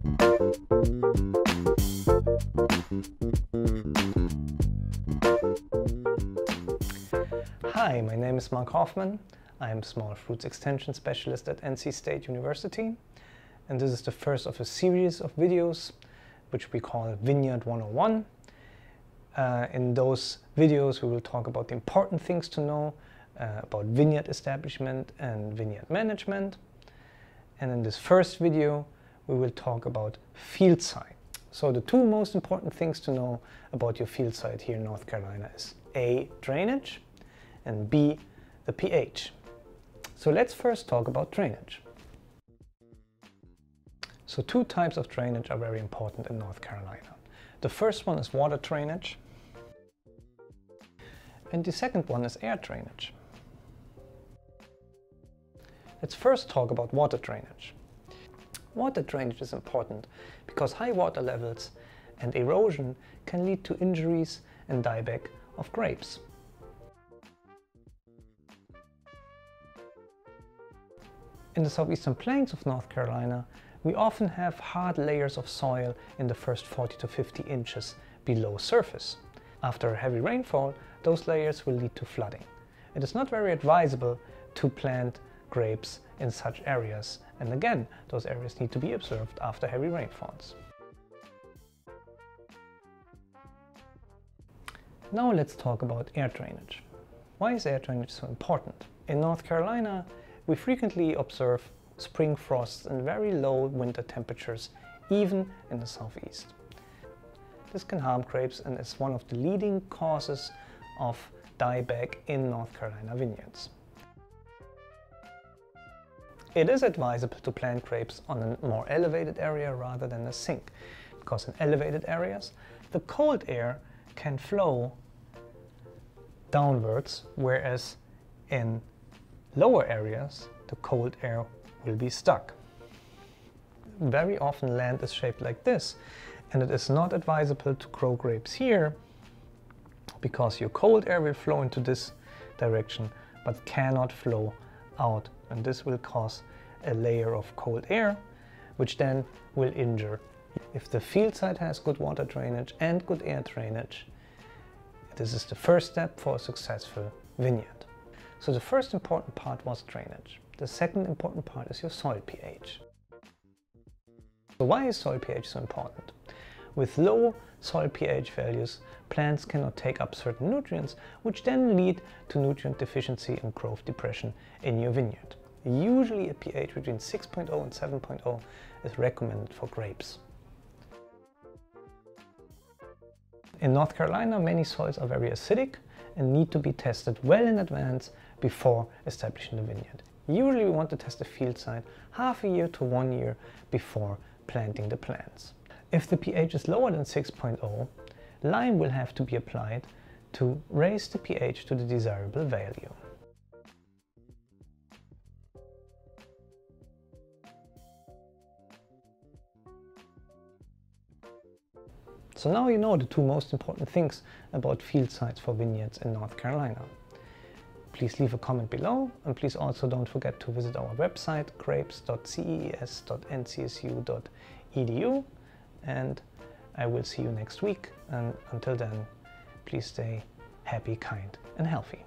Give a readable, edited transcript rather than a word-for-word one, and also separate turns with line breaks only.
Hi, my name is Mark Hoffmann. I am Small Fruits Extension Specialist at NC State University, and this is the first of a series of videos which we call Vineyard 101. In those videos we will talk about the important things to know about vineyard establishment and vineyard management. And in this first video we will talk about FieldSite. So the two most important things to know about your field site here in North Carolina is A, drainage, and B, the pH. So let's first talk about drainage. So two types of drainage are very important in North Carolina. The first one is water drainage, and the second one is air drainage. Let's first talk about water drainage. Water drainage is important because high water levels and erosion can lead to injuries and dieback of grapes. In the southeastern plains of North Carolina, we often have hard layers of soil in the first 40 to 50 inches below surface. After a heavy rainfall, those layers will lead to flooding. It is not very advisable to plant grapes in such areas, and again, those areas need to be observed after heavy rainfalls. Now let's talk about air drainage. Why is air drainage so important? In North Carolina, we frequently observe spring frosts and very low winter temperatures, even in the southeast. This can harm grapes and is one of the leading causes of dieback in North Carolina vineyards. It is advisable to plant grapes on a more elevated area rather than a sink, because in elevated areas the cold air can flow downwards, whereas in lower areas the cold air will be stuck. Very often land is shaped like this, and it is not advisable to grow grapes here because your cold air will flow into this direction but cannot flow out, and this will cause a layer of cold air which then will injure. If the field site has good water drainage and good air drainage, this is the first step for a successful vineyard. So the first important part was drainage. The second important part is your soil pH. So why is soil pH so important? With low soil pH values, plants cannot take up certain nutrients, which then lead to nutrient deficiency and growth depression in your vineyard. Usually a pH between 6.0 and 7.0 is recommended for grapes. In North Carolina, many soils are very acidic and need to be tested well in advance before establishing the vineyard. Usually we want to test the field site half a year to 1 year before planting the plants. If the pH is lower than 6.0, lime will have to be applied to raise the pH to the desirable value. So now you know the two most important things about field sites for vineyards in North Carolina. Please leave a comment below, and please also don't forget to visit our website grapes.cees.ncsu.edu, and I will see you next week, and until then, please stay happy, kind and healthy.